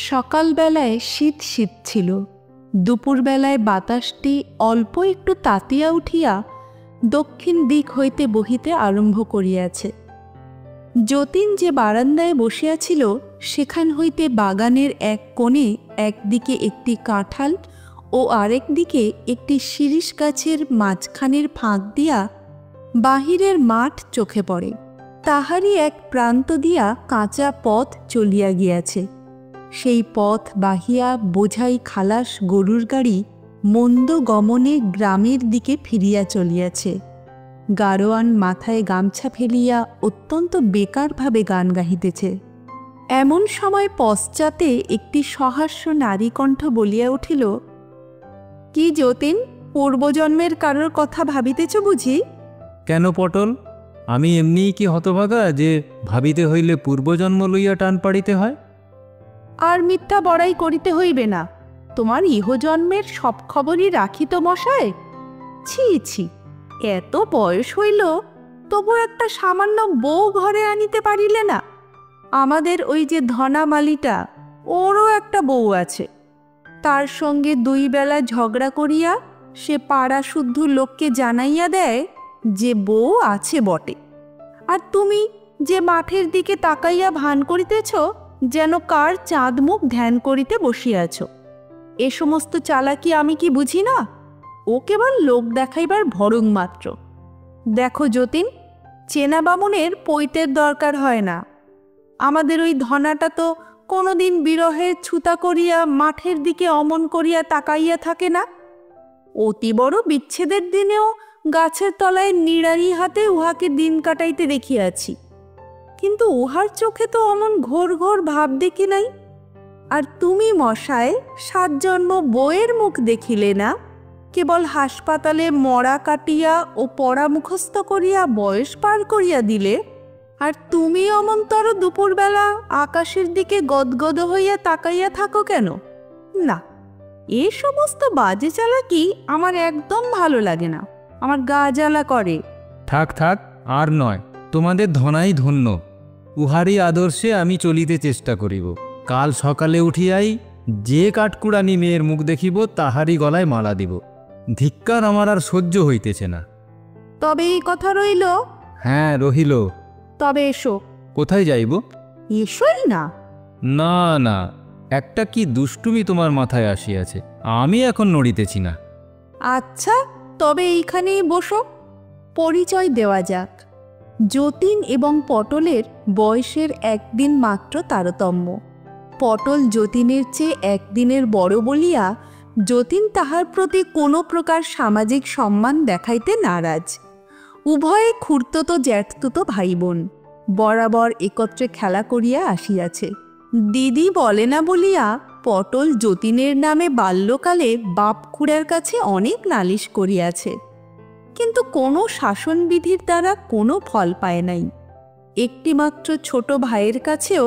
সকালবেলায় শীত শীত ছিল। দুপুরবেলায় বাতাসটি অল্প একটু তাতিয়া উঠিয়া দক্ষিণ দিক হইতে বহিতে আরম্ভ করিয়াছে। যতীন যে বারান্দায় বসিয়াছিল সেখান হইতে বাগানের এক কোণে একদিকে একটি কাঁঠাল ও আরেক দিকে একটি শিরীষ গাছের মাঝখানের ফাঁক দিয়া বাহিরের মাঠ চোখে পড়ে। তাহারই এক প্রান্ত দিয়া কাঁচা পথ চলিয়া গিয়াছে। সেই পথ বাহিয়া বোঝাই খালাস গরুর গাড়ি মন্দ গমনে গ্রামের দিকে ফিরিয়া চলিয়াছে। গাড়োয়ান মাথায় গামছা ফেলিয়া অত্যন্ত বেকারভাবে গান গাহিতেছে। এমন সময় পশ্চাতে একটি সহাস্য নারীকণ্ঠ বলিয়া উঠিল, কি যতীন, পূর্বজন্মের কারোর কথা ভাবিতেছ বুঝি? কেন পটল, আমি এমনিই কি হতভাগা যে ভাবিতে হইলে পূর্বজন্ম লইয়া টান পাড়িতে হয়? আর মিথ্যা বড়াই করিতে হইবে না। তোমার ইহজন্মের সব খবরই রাখিত মশায়। ছি ছি, এত বয়স হইল তবু একটা সামান্য বউ ঘরে আনিতে পারিলে না। আমাদের ওই যে ধনা মালিটা, ওরও একটা বউ আছে। তার সঙ্গে দুই বেলা ঝগড়া করিয়া সে পাড়া শুদ্ধ লোককে জানাইয়া দেয় যে বউ আছে বটে। আর তুমি যে মাঠের দিকে তাকাইয়া ভান করিতেছ যেন কার চাঁদ মুখ ধ্যান করিতে বসিয়াছ। এ সমস্ত চালাকি আমি কি বুঝি না? ও কেবল লোক দেখাইবার ভরং মাত্র। দেখো যতীন, চেনা বামুনের পৈতের দরকার হয় না। আমাদের ওই ধনাটা তো কোনোদিন বিরহের ছুতা করিয়া মাঠের দিকে অমন করিয়া তাকাইয়া থাকে না। অতি বড় বিচ্ছেদের দিনেও গাছের তলায় নিড়ারি হাতে উহাকে দিন কাটাইতে দেখিয়াছি, কিন্তু উহার চোখে তো অমন ঘোর ঘোর ভাব দেখি নাই। আর তুমি মশায় 7 জন্ম বউয়ের মুখ দেখিলে না, কেবল হাসপাতালে মরা কাটিয়া ও পড়া মুখস্থ করিয়া বয়স পার করিয়া দিলে। আর তুমি অমন্তর দুপুরবেলা আকাশের দিকে গদগদ হইয়া তাকাইয়া থাকো কেন? না, এ সমস্ত বাজে চালাকি আমার একদম ভালো লাগে না, আমার গা জ্বালা করে। থাক থাক, আর নয়, তোমাদের ধনাই ধন্য। উহারই আদর্শে আমি চলিতে চেষ্টা করিব। কাল সকালে উঠিয়াই যে কাঠকুড়ানি মেয়ের মুখ দেখিব তাহারই গলায় মালা দিব। ধিক্কার আমার আর সহ্য হইতেছে না। তবে এই কথা রইল? হ্যাঁ, রহিল। তবে এসো। কোথায় যাইব? এসোই না। না না, একটা কি দুষ্টুমি তোমার মাথায় আসিয়াছে, আমি এখন নড়িতেছি না। আচ্ছা, তবে এইখানেই বসো, পরিচয় দেওয়া যাক। যতীন এবং পটলের বয়সের একদিন মাত্র তারতম্য। পটল যতীনের চেয়ে একদিনের বড় বলিয়া যতীন তাহার প্রতি কোনো প্রকার সামাজিক সম্মান দেখাইতে নারাজ। উভয়ে খুড়তুতো জ্যাঠতুতো ভাই বোন, বরাবর একত্রে খেলা করিয়া আসিয়াছে। দিদি বলে না বলিয়া পটল যতীনের নামে বাল্যকালে বাপ খুড়ার কাছে অনেক নালিশ করিয়াছে, কিন্তু কোনো শাসনবিধির দ্বারা কোনো ফল পায় নাই। একটিমাত্র ছোট ভাইয়ের কাছেও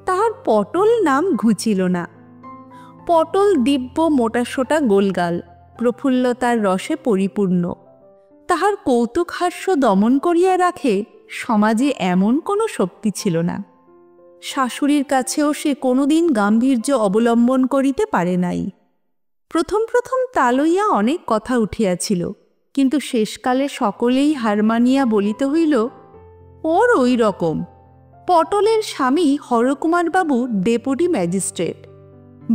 তাহার পটল নাম ঘুচিল না। পটল দিব্য মোটাসোটা গোলগাল, প্রফুল্লতার রসে পরিপূর্ণ। তাহার কৌতুক হাস্য দমন করিয়া রাখে সমাজে এমন কোনো শক্তি ছিল না। শাশুড়ির কাছেও সে কোনোদিন গাম্ভীর্য অবলম্বন করিতে পারে নাই। প্রথম প্রথম তা লইয়া অনেক কথা উঠিয়াছিল, কিন্তু শেষকালে সকলেই হার মানিয়া বলিতে হইল, ওর ওই রকম। পটলের স্বামী হরকুমার বাবু ডেপুটি ম্যাজিস্ট্রেট,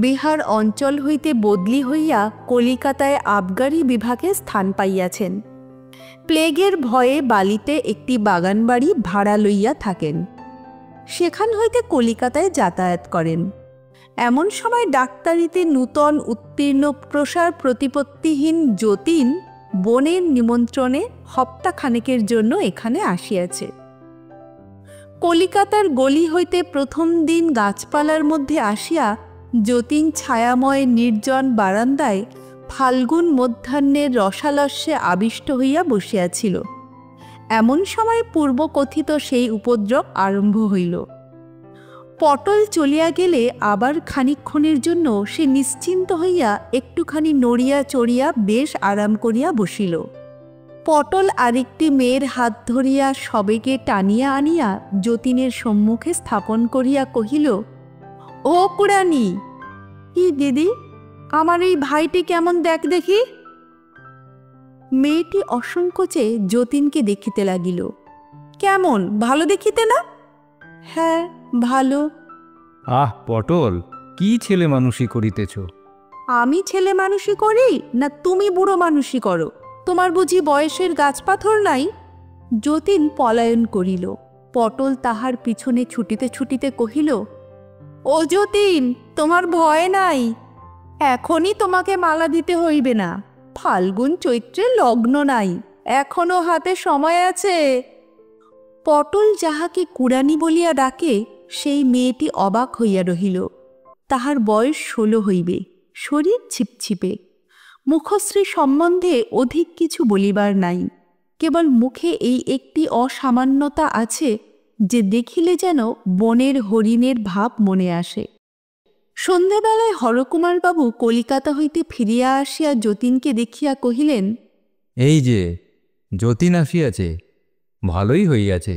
বিহার অঞ্চল হইতে বদলি হইয়া কলিকাতায় আবগারি বিভাগে স্থান পাইয়াছেন। প্লেগের ভয়ে বালিতে একটি বাগানবাড়ি ভাড়া লইয়া থাকেন, সেখান হইতে কলিকাতায় যাতায়াত করেন। এমন সময় ডাক্তারিতে নূতন উত্তীর্ণ প্রসার প্রতিপত্তিহীন যতীন বোনের নিমন্ত্রণে হপ্তাখানেকের জন্য এখানে আসিয়াছে। কলিকাতার গলি হইতে প্রথম দিন গাছপালার মধ্যে আসিয়া যতীন ছায়াময় নির্জন বারান্দায় ফাল্গুন মধ্যাহ্নের রসালস্যে আবিষ্ট হইয়া বসিয়াছিল। এমন সময় পূর্বকথিত সেই উপদ্রব আরম্ভ হইল। পটল চলিয়া গেলে আবার খানিকক্ষণের জন্য সে নিশ্চিন্ত হইয়া একটুখানি নড়িয়া চড়িয়া বেশ আরাম করিয়া বসিল। পটল আরেকটি মেয়ের হাত ধরিয়া সবেগে টানিয়া আনিয়া যতীনের সম্মুখে স্থাপন করিয়া কহিল, ও কুড়ানি! কি দিদি, আমার এই ভাইটি কেমন দেখ দেখি। মেয়েটি অসংকোচে যতীনকে দেখিতে লাগিল। কেমন, ভালো দেখিতে না? হ্যাঁ, ভালো। আহ পটল, কি ছেলে মানুষই করিতেছ? আমি ছেলে মানুষই করি না তুমি বুড়ো মানুষই করো? তোমার বুঝি বয়সের গাছপাথর নাই? যতীন পলায়ন করিল। পটল তাহার পিছনে ছুটিতে ছুটিতে কহিল, ও যতীন, তোমার ভয় নাই? এখনই তোমাকে মালা দিতে হইবে না। ফাল্গুন চৈত্রে লগ্ন নাই, এখনো হাতে সময় আছে। পটল যাহাকে কুড়ানি বলিয়া ডাকে সেই মেয়েটি অবাক হইয়া রহিল। তাহার বয়স 16 হইবে, শরীর ছিপছিপে, মুখশ্রী সম্বন্ধে অধিক কিছু বলিবার নাই। কেবল মুখে এই একটি অসামান্যতা আছে যে দেখিলে যেন বনের হরিণের ভাব মনে আসে। সন্ধ্যাবেলায় হরকুমারবাবু কলিকাতা হইতে ফিরিয়া আসিয়া যতীনকে দেখিয়া কহিলেন, এই যে যতীন আসিয়াছে, ভালোই হইয়াছে।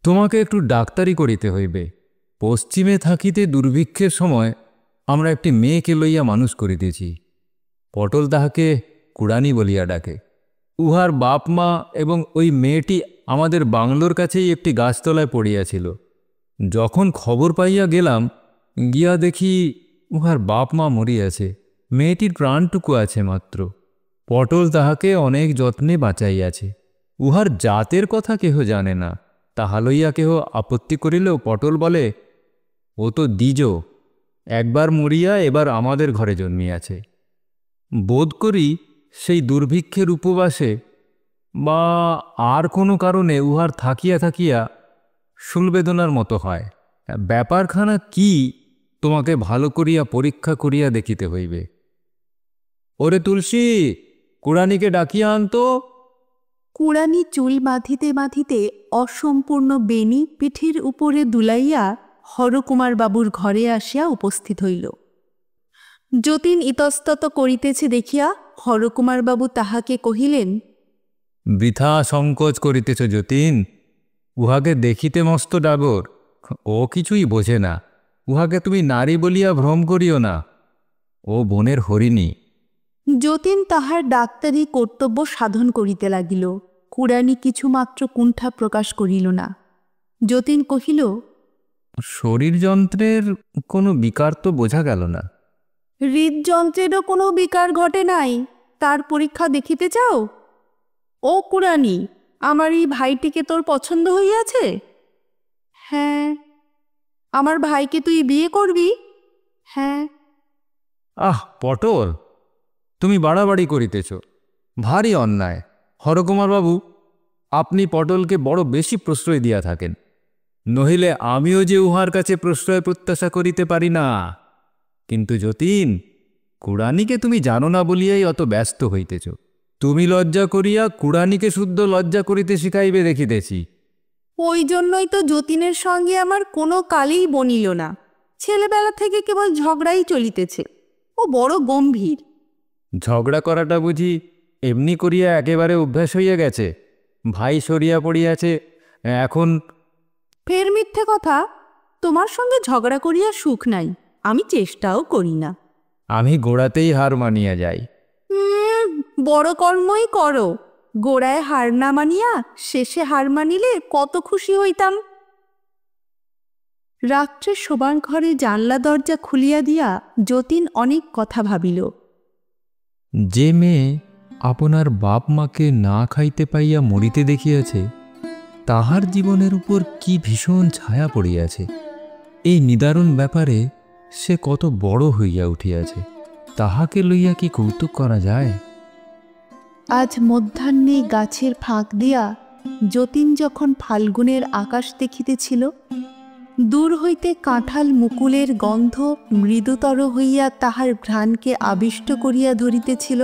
তোমাকে একটু ডাক্তারি করিতে হইবে। পশ্চিমে থাকিতে দুর্ভিক্ষের সময় আমরা একটি মেয়েকে লইয়া মানুষ করিতেছি। পটল তাহাকে কুড়ানি বলিয়া ডাকে। উহার বাপ মা এবং ওই মেয়েটি আমাদের বাংলোর কাছেই একটি গাছতলায় পড়িয়াছিল। যখন খবর পাইয়া গেলাম, গিয়া দেখি উহার বাপ মা মরিয়াছে, মেয়েটির প্রাণটুকু আছে মাত্র। পটল তাহাকে অনেক যত্নে বাঁচাইয়াছে। উহার জাতের কথা কেহ জানে না, তাহা লইয়া কেহ আপত্তি করিলেও পটল বলে, ও তো দ্বিজ, একবার মরিয়া এবার আমাদের ঘরে জন্মিয়াছে। বোধ করি সেই দুর্ভিক্ষের উপবাসে বা আর কোনো কারণে উহার থাকিয়া থাকিয়া শুলবেদনার মতো হয়। ব্যাপারখানা কি তোমাকে ভালো করিয়া পরীক্ষা করিয়া দেখিতে হইবে। ওরে তুলসী, কুড়ানিকে ডাকিয়া আনতো। কুড়ানি চুল বাঁধিতে বাঁধিতে অসম্পূর্ণ বেণী পিঠের উপরে দুলাইয়া হরকুমারবাবুর ঘরে আসিয়া উপস্থিত হইল। যতীন ইতস্তত করিতেছে দেখিয়া হরকুমারবাবু তাহাকে কহিলেন, বৃথা সংকোচ করিতেছ যতীন। উহাকে দেখিতে মস্ত ডাগর, ও কিছুই বোঝে না। উহাকে তুমি নারী বলিয়া ভ্রম করিও না, ও বনের হরিণী। যতীন তাহার ডাক্তারি কর্তব্য সাধন করিতে লাগিল। কুড়ানি কিছুমাত্র কুণ্ঠা প্রকাশ করিল না। যতীন কহিল, শরীরযন্ত্রের কোনো বিকার তো বোঝা গেল না। হৃদযন্ত্রেরও কোনো বিকার ঘটে নাই, তার পরীক্ষা দেখিতে চাও? ও কুড়ানি, আমার এই ভাইটিকে তোর পছন্দ হইয়াছে? হ্যাঁ। আমার ভাইকে তুই বিয়ে করবি? হ্যাঁ। আহ পটল, তুমি বাড়াবাড়ি করিতেছ, ভারী অন্যায়। হরকুমারবাবু, আপনি পটলকে বড় বেশি প্রশ্রয় দিয়া থাকেন, নহিলে আমিও যে উহার কাছে প্রশ্রয় প্রত্যাশা করিতে পারি না। কিন্তু যতীন, কুড়ানিকে তুমি জানো না বলিয়াই অত ব্যস্ত হইতেছ। তুমি লজ্জা করিয়া কুড়ানিকে শুদ্ধ লজ্জা করিতে শিখাইবে দেখিতেছি। ওই জন্যই তো যতীনের সঙ্গে আমার কোনো কালেই বনিল না। ছেলেবেলা থেকে কেবল ঝগড়াই চলিতেছে। ও বড় গম্ভীর। ঝগড়া করাটা বুঝি এমনি করিয়া একেবারে অভ্যাস হইয়া গেছে? ভাই সরিয়া পড়িয়াছে এখন। ফের মিথ্যে কথা। তোমার সঙ্গে ঝগড়া করিয়া সুখ নাই, আমি চেষ্টাও করি না। আমি গোড়াতেই হার মানিয়া যাই। বড় কর্মই করো। গোড়ায় হার না মানিয়া শেষে হার মানিলে কত খুশি হইতাম। রাত্রে শোবার ঘরে জানলা দরজা খুলিয়া দিয়া যতীন অনেক কথা ভাবিল। যে মেয়ে আপনার বাপ মাকে না খাইতে পাইয়া মরিতে দেখিয়াছে, তাহার জীবনের উপর কি ভীষণ ছায়া পড়িয়াছে। এই নিদারুণ ব্যাপারে সে কত বড় হইয়া উঠিয়াছে, তাহাকে লইয়া কি কৌতুক করা যায়? আজ মধ্যাহ্নে গাছের ফাঁক দিয়া যতীন যখন ফাল্গুনের আকাশ দেখিতেছিল, দূর হইতে কাঁঠাল মুকুলের গন্ধ মৃদুতর হইয়া তাহার ঘ্রাণকে আবিষ্ট করিয়া ধরিতেছিল,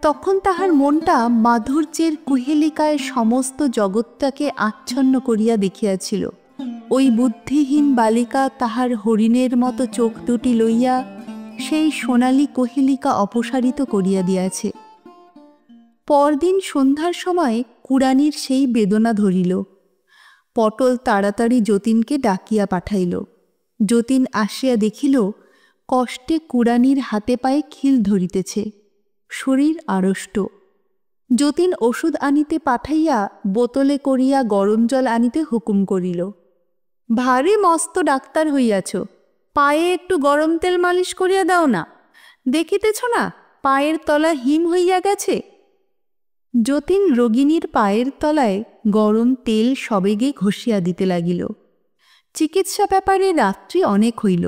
তখন তাহার মনটা মাধুর্যের কুহেলিকায় সমস্ত জগৎটাকে আচ্ছন্ন করিয়া দেখিয়াছিল। ওই বুদ্ধিহীন বালিকা তাহার হরিণের মতো চোখ দুটি লইয়া সেই সোনালী কুহেলিকা অপসারিত করিয়া দিয়াছে। পরদিন সন্ধ্যার সময় কুড়ানির সেই বেদনা ধরিল। পটল তাড়াতাড়ি যতীনকে ডাকিয়া পাঠাইল। যতীন আসিয়া দেখিল কষ্টে কুড়ানির হাতে পায়ে খিল ধরিতেছে, শরীর আড়ষ্ট। যতীন ওষুধ আনিতে পাঠাইয়া বোতলে করিয়া গরম জল আনিতে হুকুম করিল। ভারী মস্ত ডাক্তার হইয়াছ, পায়ে একটু গরম তেল মালিশ করিয়া দাও না, দেখিতেছ না পায়ের তলা হিম হইয়া গেছে। যতীন রোগিণীর পায়ের তলায় গরম তেল সবেগে ঘষিয়া দিতে লাগিল। চিকিৎসা ব্যাপারে রাত্রি অনেক হইল।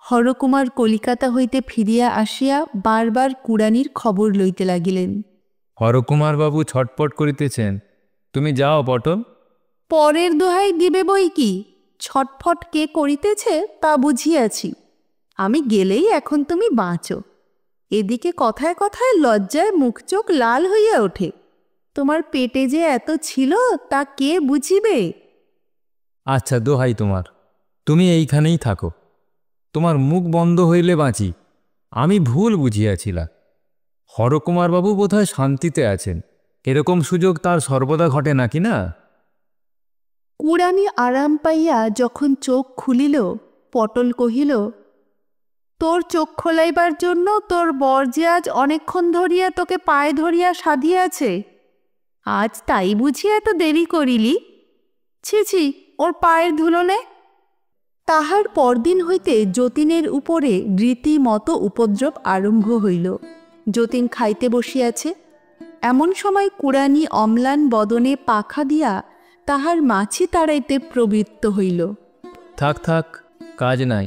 হরকুমার কলিকাতা হইতে ফিরিয়া আসিয়া বারবার কুড়ানির খবর লইতে লাগিলেন। হরকুমারবাবু ছটপট করিতেছেন, তুমি যাও পটল। পরের দোহাই দিবে বই কি, ছটফট কে করিতেছে তা বুঝিয়াছি। আমি গেলেই এখন তুমি বাঁচো। এদিকে কথায় কথায় লজ্জায় মুখ চোখ লাল হইয়া ওঠে। তোমার পেটে যে এত ছিল তা কে বুঝিবে? আচ্ছা দোহাই তোমার, তুমি এইখানেই থাকো। তোমার মুখ বন্ধ হইলে বাঁচি। আমি ভুল বুঝিয়াছিলাম। হরকুমারবাবু বোধহয় শান্তিতে আছেন, এরকম সুযোগ তার সর্বদা ঘটে নাকি না? কুড়ানি আরাম পাইয়া যখন চোখ খুলিল, পটল কহিল, তোর চোখ খোলাইবার জন্য তোর বর যে আজ অনেকক্ষণ ধরিয়া তোকে পায়ে ধরিয়া সাধিয়াছে, আজ তাই বুঝিয়া এত দেরি করিলি? ছি ছি, ওর পায়ের ধুলো নে। তাহার পরদিন হইতে যতীনের উপরে রীতিমতো উপদ্রব আরম্ভ হইল। যতীন খাইতে বসিয়াছে, এমন সময় কুড়ানি অম্লান বদনে পাখা দিয়া তাহার মাছি তাড়াইতে প্রবৃত্ত হইল। থাক থাক, কাজ নাই।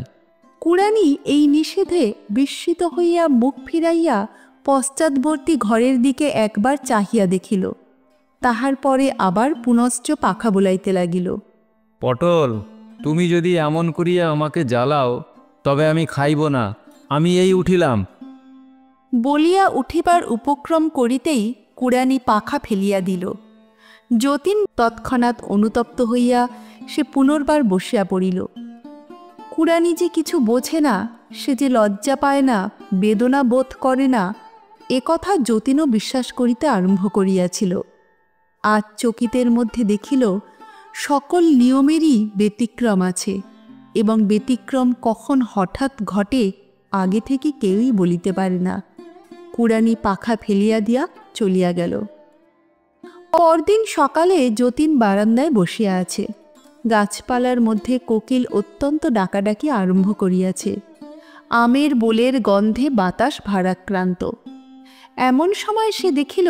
কুড়ানি এই নিষেধে বিস্মিত হইয়া মুখ ফিরাইয়া পশ্চাৎবর্তী ঘরের দিকে একবার চাহিয়া দেখিল। তাহার পরে আবার পুনশ্চ পাখা বুলাইতে লাগিল। পটল, তুমি যদি এমন করিয়া আমাকে জ্বালাও তবে আমি খাইব না, আমি এই উঠিলাম। বলিয়া উঠিবার উপক্রম করিতেই কুড়ানি পাখা ফেলিয়া দিল। যতীন তৎক্ষণাৎ অনুতপ্ত হইয়া সে পুনর্বার বসিয়া পড়িল। কুড়ানি যে কিছু বোঝে না, সে যে লজ্জা পায় না, বেদনা বোধ করে না, এ কথা যতীনও বিশ্বাস করিতে আরম্ভ করিয়াছিল। আজ চকিতের মধ্যে দেখিল সকল নিয়মেরই ব্যতিক্রম আছে, এবং ব্যতিক্রম কখন হঠাৎ ঘটে আগে থেকে কেউই বলিতে পারে না। কুড়ানি পাখা ফেলিয়া দিয়া চলিয়া গেল। পরদিন সকালে যতীন বারান্দায় বসিয়া আছে। গাছপালার মধ্যে কোকিল অত্যন্ত ডাকাডাকি আরম্ভ করিয়াছে। আমের বোলের গন্ধে বাতাস ভারাক্রান্ত। এমন সময় সে দেখিল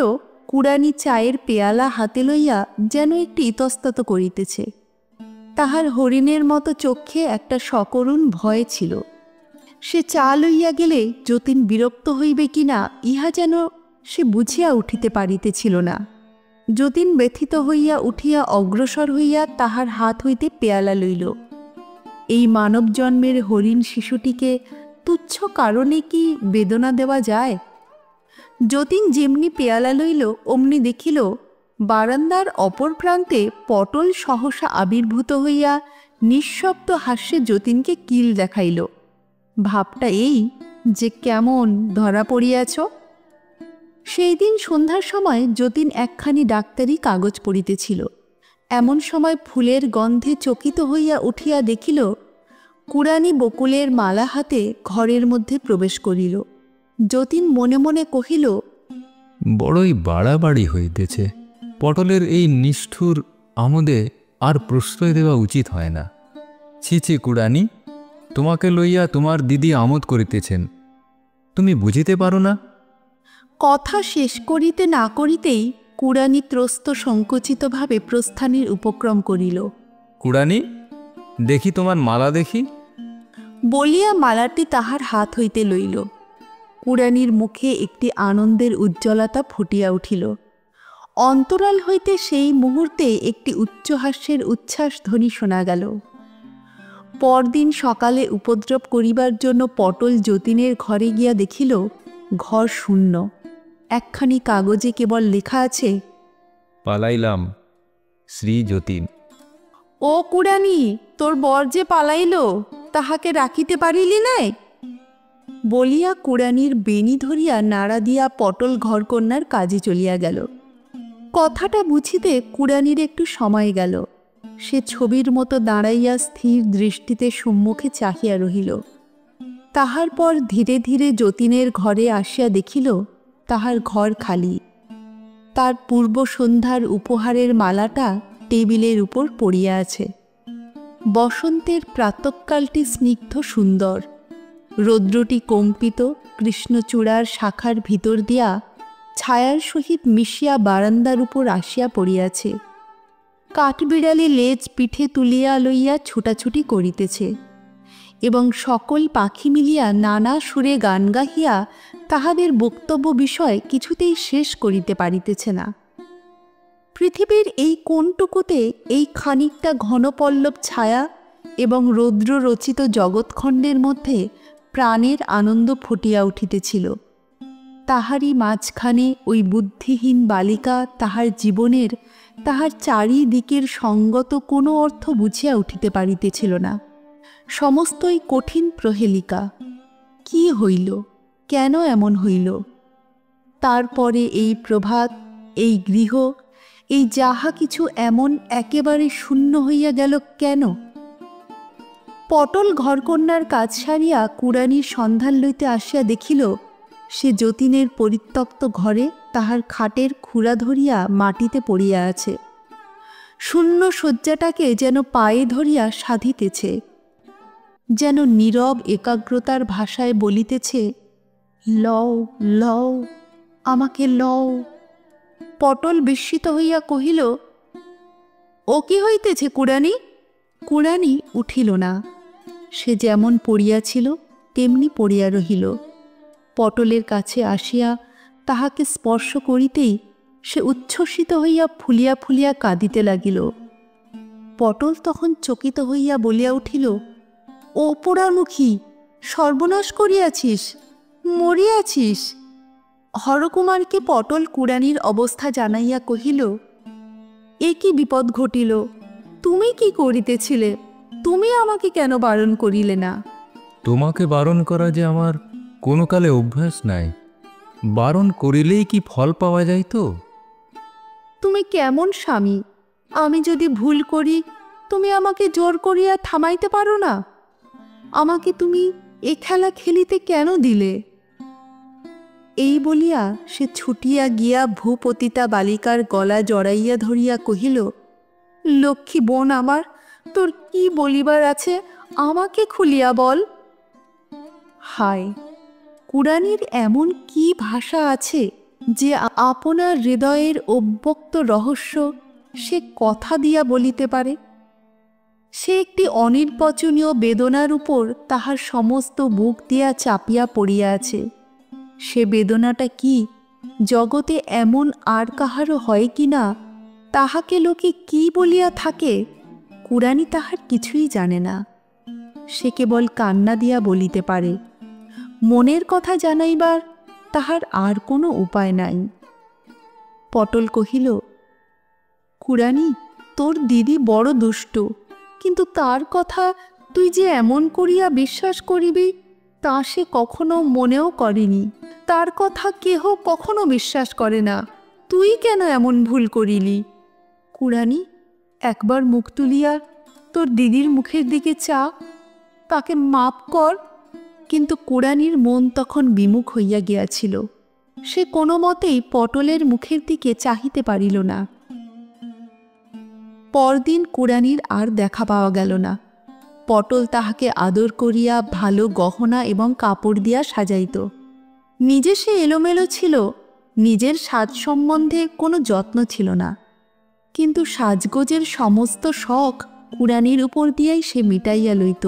কুড়ানি চায়ের পেয়ালা হাতে লইয়া যেন একটি ইতস্তত করিতেছে। তাহার হরিণের মতো চক্ষে একটা সকরুণ ভয় ছিল। সে চা লইয়া গেলে যতীন বিরক্ত হইবে কিনা ইহা যেন সে বুঝিয়া উঠিতে পারিতেছিল না। যতীন ব্যথিত হইয়া উঠিয়া অগ্রসর হইয়া তাহার হাত হইতে পেয়ালা লইল। এই মানব জন্মের হরিণ শিশুটিকে তুচ্ছ কারণে কি বেদনা দেওয়া যায়? যতীন যেমনি পেয়ালা লইল অমনি দেখিল বারান্দার অপর প্রান্তে পটল সহসা আবির্ভূত হইয়া নিঃশব্দ হাস্যে যতীনকে কিল দেখাইল। ভাবটা এই যে কেমন ধরা পড়িয়াছ। সেই দিন সন্ধ্যার সময় যতীন একখানি ডাক্তারি কাগজ পড়িতেছিল। এমন সময় ফুলের গন্ধে চকিত হইয়া উঠিয়া দেখিল কুড়ানি বকুলের মালা হাতে ঘরের মধ্যে প্রবেশ করিল। যতীন মনে মনে কহিল, বড়ই বাড়াবাড়ি হইতেছে। পটলের এই নিষ্ঠুর আমোদে আর প্রশ্রয় দেওয়া উচিত হয় না। ছি ছি কুড়ানি, তোমাকে লইয়া তোমার দিদি আমোদ করিতেছেন, তুমি বুঝিতে পারো না? কথা শেষ করিতে না করিতেই কুড়ানি ত্রস্ত সংকুচিতভাবে প্রস্থানের উপক্রম করিল। কুড়ানি, দেখি তোমার মালা দেখি। বলিয়া মালাটি তাহার হাত হইতে লইল। কুড়ানির মুখে একটি আনন্দের উজ্জ্বলতা ফুটিয়া উঠিল। অন্তরাল হইতে সেই মুহূর্তে একটি উচ্চহাস্যের উচ্ছ্বাস ধ্বনি শোনা গেল। পরদিন সকালে উপদ্রব করিবার জন্য পটল যতীনের ঘরে গিয়া দেখিল ঘর শূন্য। একখানি কাগজে কেবল লেখা আছে, পালাইলাম, শ্রী যতীন। ও কুড়ানি, তোর বর যে পালাইল, তাহাকে রাখিতে পারিলি নাই? বলিয়া কুড়ানির বেণী ধরিয়া নাড়া দিয়া পটল ঘরকন্যার কাজে চলিয়া গেল। কথাটা বুঝিতে কুড়ানির একটু সময় গেল। সে ছবির মতো দাঁড়াইয়া স্থির দৃষ্টিতে সম্মুখে চাহিয়া রহিল। তাহার পর ধীরে ধীরে যতীনের ঘরে আসিয়া দেখিল তাহার ঘর খালি। তার পূর্ব সন্ধ্যার উপহারের মালাটা টেবিলের উপর পড়িয়া আছে। বসন্তের প্রাতঃকালটি স্নিগ্ধ সুন্দর। রৌদ্রটি কম্পিত কৃষ্ণচূড়ার শাখার ভিতর দিয়া ছায়ার সহিত মিশিয়া বারান্দার উপর আসিয়া পড়িয়াছে। কাঠবিড়ালি লেজ পিঠে তুলিয়া লইয়া ছুটাছুটি করিতেছে এবং সকল পাখি মিলিয়া নানা সুরে গান গাহিয়া তাহাদের বক্তব্য বিষয় কিছুতেই শেষ করিতে পারিতেছে না। পৃথিবীর এই কোনটুকুতে এই খানিকটা ঘনপল্লব ছায়া এবং রৌদ্র রচিত জগৎখণ্ডের মধ্যে প্রাণের আনন্দ ফুটিয়া উঠিতেছিল। তাহারই মাঝখানে ওই বুদ্ধিহীন বালিকা তাহার জীবনের, তাহার চারিদিকের সঙ্গত কোনো অর্থ বুঝিয়া উঠিতে পারিতেছিল না। সমস্তই কঠিন প্রহেলিকা। কি হইল, কেন এমন হইল? তারপরে এই প্রভাত, এই গৃহ, এই যাহা কিছু এমন একেবারে শূন্য হইয়া গেল কেন? পটল ঘরকন্যার কাজ সারিয়া কুড়ানির সন্ধান লইতে আসিয়া দেখিল সে যতীনের পরিত্যক্ত ঘরে তাহার খাটের খুঁড়া ধরিয়া মাটিতে পড়িয়া আছে। শূন্য শয্যাটাকে যেন পায়ে ধরিয়া সাধিতেছে, যেন নীরব একাগ্রতার ভাষায় বলিতেছে, লও লও, আমাকে লও। পটল বিস্মিত হইয়া কহিল, ও কি হইতেছে কুড়ানি? কুড়ানি উঠিল না। সে যেমন পড়িয়াছিল তেমনি পড়িয়া রহিল। পটলের কাছে আসিয়া তাহাকে স্পর্শ করিতেই সে উচ্ছ্বসিত হইয়া ফুলিয়া ফুলিয়া কাঁদিতে লাগিল। পটল তখন চকিত হইয়া বলিয়া উঠিল, ও পোড়ামুখী, সর্বনাশ করিয়াছিস, মরিয়াছিস। হরকুমারকে পটল কুড়ানির অবস্থা জানাইয়া কহিল, এ কি বিপদ ঘটিল? তুমি কি করিতেছিলে? তুমি আমাকে কেন বারণ করিলে না? তোমাকে বারণ করা যে আমার কোনো কালে অভ্যাস নাই। বারণ করিলেই কি ফল পাওয়া যায়? তো তুমি কেমন স্বামী? আমি যদি ভুল করি তুমি আমাকে জোর করিয়া থামাইতে পারো না? আমাকে তুমি এ খেলা খেলিতে কেন দিলে? এই বলিয়া সে ছুটিয়া গিয়া ভূপতিতা বালিকার গলা জড়াইয়া ধরিয়া কহিল, লক্ষ্মী বোন আমার, তোর কি বলিবার আছে আমাকে খুলিয়া বল। হায়, কুড়ানির এমন কি ভাষা আছে যে আপনার হৃদয়ের অব্যক্ত রহস্য সে কথা দিয়া বলিতে পারে? সে একটি অনির্বচনীয় বেদনার উপর তাহার সমস্ত বুক দিয়া চাপিয়া পড়িয়া আছে। সে বেদনাটা কি, জগতে এমন আর কাহারও হয় কি না, তাহাকে লোকে কি বলিয়া থাকে, কুড়ানি তাহার কিছুই জানে না। সে কেবল কান্না দিয়া বলিতে পারে। মনের কথা জানাইবার তাহার আর কোনো উপায় নাই। পটল কহিল, কুড়ানি, তোর দিদি বড় দুষ্ট, কিন্তু তার কথা তুই যে এমন করিয়া বিশ্বাস করিবি তা সে কখনো মনেও করেনি। তার কথা কেহ কখনো বিশ্বাস করে না। তুই কেন এমন ভুল করিলি? কুড়ানি, একবার মুখ তুলিয়া তোর দিদির মুখের দিকে চা, তাকে মাপ কর। কিন্তু কুড়ানির মন তখন বিমুখ হইয়া গিয়াছিল। সে কোনো মতেই পটলের মুখের দিকে চাহিতে পারিল না। পরদিন কুড়ানির আর দেখা পাওয়া গেল না। পটল তাহাকে আদর করিয়া ভালো গহনা এবং কাপড় দিয়া সাজাইত। নিজে সে এলোমেলো ছিল, নিজের সাজ সম্বন্ধে কোনো যত্ন ছিল না। কিন্তু সাজগোজের সমস্ত শখ কুড়ানির উপর দিয়াই সে মিটাইয়া লইত।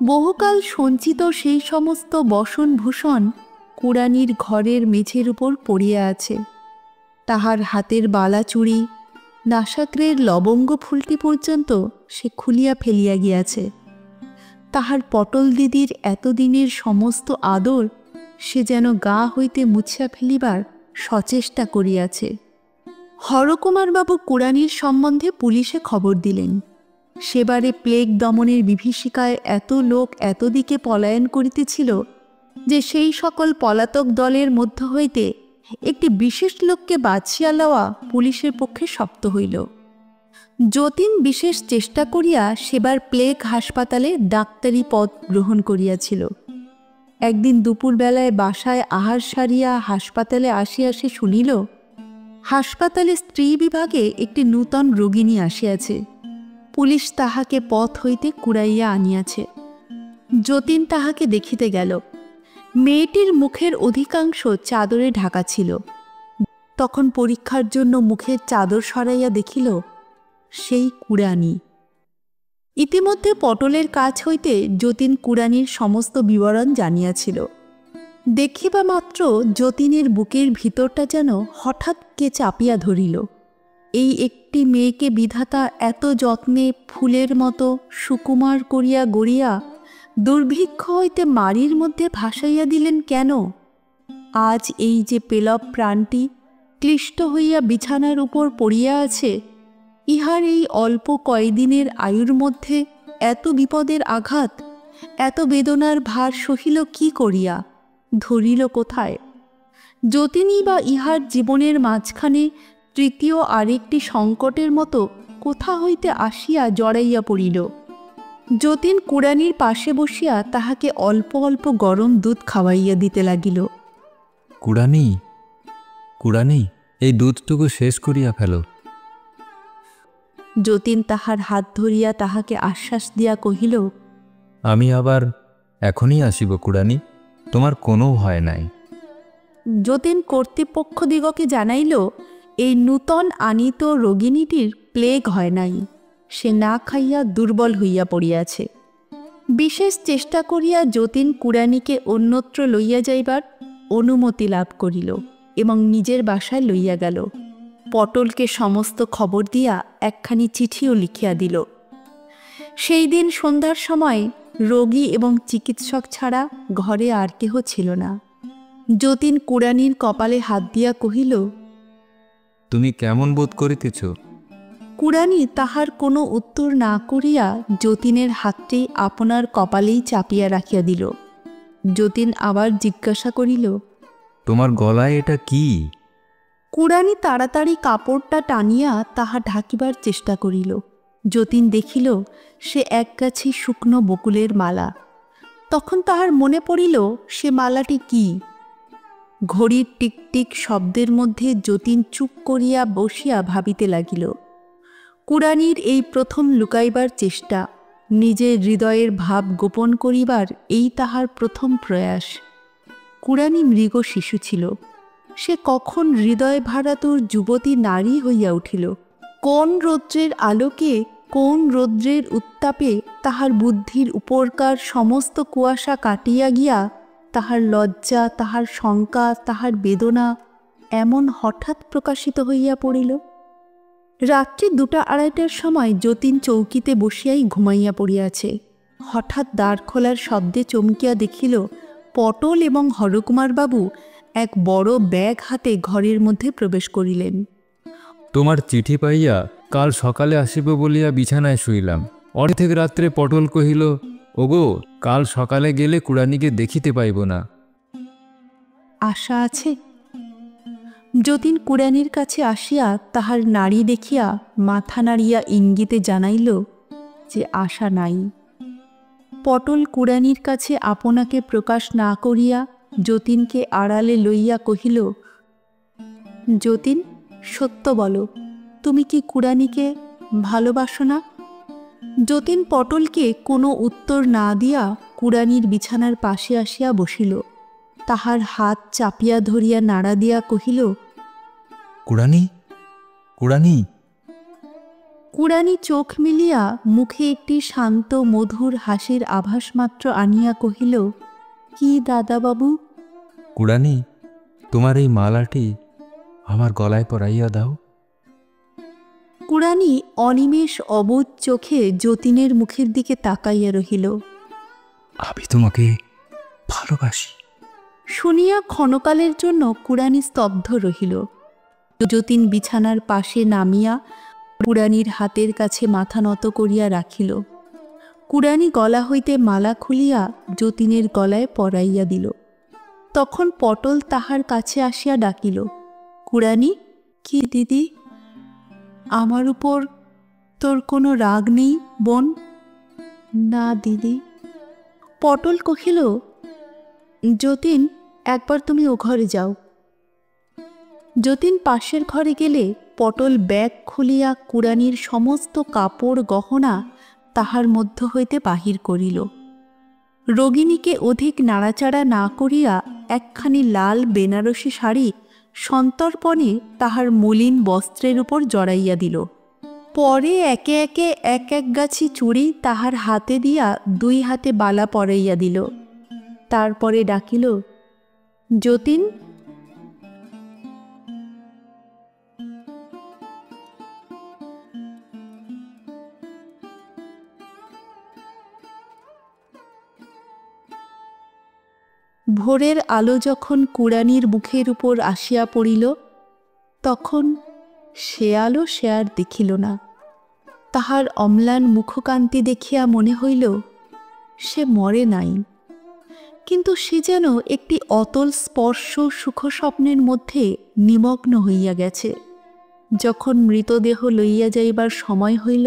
বহুকাল সঞ্চিত সেই সমস্ত বসনভূষণ কুড়ানির ঘরের মেঝের উপর পড়িয়া আছে। তাহার হাতের বালাচুড়ি, নাসাগ্রের লবঙ্গ ফুলটি পর্যন্ত সে খুলিয়া ফেলিয়া গিয়াছে। তাহার পটল দিদির এতদিনের সমস্ত আদর সে যেন গা হইতে মুছিয়া ফেলিবার সচেষ্টা করিয়াছে। হরকুমারবাবু কুড়ানির সম্বন্ধে পুলিশে খবর দিলেন। সেবারে প্লেগ দমনের বিভীষিকায় এত লোক এতদিকে পলায়ন করিতেছিল যে সেই সকল পলাতক দলের মধ্য হইতে একটি বিশেষ লোককে বাছিয়া লওয়া পুলিশের পক্ষে শক্ত হইল। যতীন বিশেষ চেষ্টা করিয়া সেবার প্লেগ হাসপাতালে ডাক্তারি পদ গ্রহণ করিয়াছিল। একদিন দুপুরবেলায় বাসায় আহার সারিয়া হাসপাতালে আসিয়া সে শুনিল হাসপাতালে স্ত্রী বিভাগে একটি নূতন রোগিণী আসিয়াছে। পুলিশ তাহাকে পথ হইতে কুড়াইয়া আনিয়াছে। যতীন তাহাকে দেখিতে গেল। মেয়েটির মুখের অধিকাংশ চাদরে ঢাকা ছিল। তখন পরীক্ষার জন্য মুখের চাদর সরাইয়া দেখিল সেই কুড়ানি। ইতিমধ্যে পটলের কাছ হইতে যতীন কুড়ানির সমস্ত বিবরণ জানিয়াছিল। দেখিবা মাত্র যতীনের বুকের ভিতরটা যেন হঠাৎ কে চাপিয়া ধরিল। এই একটি মেয়েকে বিধাতা এত যত্নে ফুলের মতো সুকুমার করিয়া গড়িয়া দুর্ভিক্ষ হইতে মারির মধ্যে ভাসাইয়া দিলেন কেন? আজ এই যে পেলব প্রাণটি ক্লিষ্ট হইয়া বিছানার উপর পড়িয়া আছে, ইহার এই অল্প কয়দিনের আয়ুর মধ্যে এত বিপদের আঘাত, এত বেদনার ভার সহিল কি করিয়া, ধরিল কোথায়? যতীনই বা ইহার জীবনের মাঝখানে তৃতীয় আরেকটি সংকটের মতো কোথা হইতে আসিয়া জড়াইয়া পড়িল। যতীন কুড়ানির পাশে বসিয়া তাহাকে অল্প অল্প গরম দুধ খাওয়াইয়া দিতে লাগিল। কুড়ানি, কুড়ানি, এই দুধটুকু শেষ করিয়া ফেলো। যতীন তাহার হাত ধরিয়া তাহাকে আশ্বাস দিয়া কহিল, আমি আবার এখনই আসিব কুড়ানি, তোমার কোনো ভয় নাই। যতীন কর্তৃপক্ষদিগকে জানাইল এই নূতন আনিত রোগিণীটির প্লেগ হয় নাই, সে না খাইয়া দুর্বল হইয়া পড়িয়াছে। বিশেষ চেষ্টা করিয়া যতীন কুড়ানিকে অন্যত্র লইয়া যাইবার অনুমতি লাভ করিল এবং নিজের বাসায় লইয়া গেল। পটলকে সমস্ত খবর দিয়া একখানি চিঠিও লিখিয়া দিল। সেই দিন সন্ধ্যার সময় রোগী এবং চিকিৎসক ছাড়া ঘরে আর কেহ ছিল না। যতীন কুড়ানির কপালে হাত দিয়া কহিল, তুমি কেমন বোধ করিতেছ? কুড়ানি তাহার কোনো উত্তর না করিয়া যতীনের হাতটি আপনার কপালেই চাপিয়া রাখিয়া দিল। যতীন আবার জিজ্ঞাসা করিল, তোমার গলায় এটা কি? কুড়ানি তাড়াতাড়ি কাপড়টা টানিয়া তাহা ঢাকিবার চেষ্টা করিল। যতীন দেখিল সে একগাছি শুকনো বকুলের মালা। তখন তাহার মনে পড়িল সে মালাটি কি। ঘড়ির টিকটিক শব্দের মধ্যে যতীন চুপ করিয়া বসিয়া ভাবিতে লাগিল। কুড়ানির এই প্রথম লুকাইবার চেষ্টা, নিজের হৃদয়ের ভাব গোপন করিবার এই তাহার প্রথম প্রয়াস। কুড়ানি মৃগ শিশু ছিল, সে কখন হৃদয় ভারাতুর যুবতী নারী হইয়া উঠিল। কোন রৌদ্রের আলোকে, কোন রৌদ্রের উত্তাপে তাহার বুদ্ধির উপরকার সমস্ত কুয়াশা কাটিয়া গিয়া তাহার লজ্জা, তাহার শঙ্কা, তাহার বেদনা এমন হঠাৎ প্রকাশিত হইয়া পড়িল। রাত্রি 2-2:30টার সময় যতীন চৌকিতে বসিয়াই ঘুমাইয়া পড়িয়াছে। হঠাৎ দ্বার খোলার শব্দে চমকিয়া দেখিল পটল এবং হরকুমারবাবু এক বড় ব্যাগ হাতে ঘরের মধ্যে প্রবেশ করিলেন। তোমার চিঠি পাইয়া কাল সকালে আসিব বলিয়া বিছানায় শুইলাম। অর্ধেক রাত্রে পটল কহিল, ওগো, কাল সকালে গেলে কুড়ানিকে দেখিতে পাইব না। আশা আছে? যতীন কুড়ানির কাছে আসিয়া তাহার নাড়ি দেখিয়া মাথা নাড়িয়া ইঙ্গিতে জানাইল যে আশা নাই। পটল কুড়ানির কাছে আপনাকে প্রকাশ না করিয়া যতীনকে আড়ালে লইয়া কহিল, যতীন, সত্য বলো, তুমি কি কুড়ানিকে ভালোবাসো না? যতীন পটলকে কোনো উত্তর না দিয়া কুড়ানির বিছানার পাশে আসিয়া বসিল। তাহার হাত চাপিয়া ধরিয়া নাড়া দিয়া কহিল, কুড়ানি, কুড়ানি। কুড়ানি চোখ মিলিয়া মুখে একটি শান্ত মধুর হাসির আভাস মাত্র আনিয়া কহিল, কি দাদাবাবু? কুড়ানি, তোমার এই মালাটি আমার গলায় পরাইয়া দাও। কুড়ানি অনিমেষ অবোধ চোখে যতীনের মুখের দিকে তাকাইয়া রহিল। আমি তোমাকে ভালোবাসি, শুনিয়া ক্ষণকালের জন্য কুড়ানি স্তব্ধ রহিল। যতীন বিছানার পাশে নামিয়া কুড়ানির হাতের কাছে মাথা নত করিয়া রাখিল। কুড়ানি গলা হইতে মালা খুলিয়া যতীনের গলায় পরাইয়া দিল। তখন পটল তাহার কাছে আসিয়া ডাকিল, কুড়ানি। কি দিদি, আমার উপর তোর কোনো রাগ নেই বোন? না দিদি। পটল কহিল, যতীন, একবার তুমি ও ঘরে যাও। যতীন পাশের ঘরে গেলে পটল ব্যাগ খুলিয়া কুড়ানির সমস্ত কাপড় গহনা তাহার মধ্য হইতে বাহির করিল। রোগিণীকে অধিক নাড়াচাড়া না করিয়া একখানি লাল বেনারসি শাড়ি সন্তর্পণে তাহার মলিন বস্ত্রের উপর জড়াইয়া দিল। পরে একে একে এক এক গাছি চুড়ি তাহার হাতে দিয়া 2 হাতে বালা পরাইয়া দিল। তারপরে ডাকিল, যতীন। ভোরের আলো যখন কুড়ানির মুখের উপর আসিয়া পড়িল, তখন সে আলো সে আর দেখিল না। তাহার অম্লান মুখকান্তি দেখিয়া মনে হইল সে মরে নাই, কিন্তু সে যেন একটি অতল স্পর্শ সুখস্বপ্নের মধ্যে নিমগ্ন হইয়া গেছে। যখন মৃতদেহ লইয়া যাইবার সময় হইল,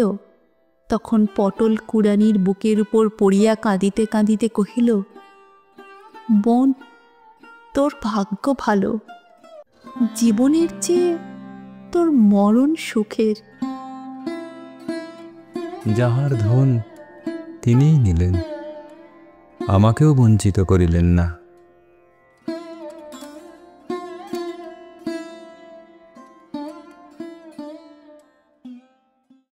তখন পটল কুড়ানির বুকের উপর পড়িয়া কাঁদিতে কাঁদিতে কহিল, বোন, তোর ভাগ্য ভালো, জীবনের চেয়ে তোর মরণ সুখের। যাহার ধন তিনিই নিলেন, আমাকেও বঞ্চিত করিলেন না।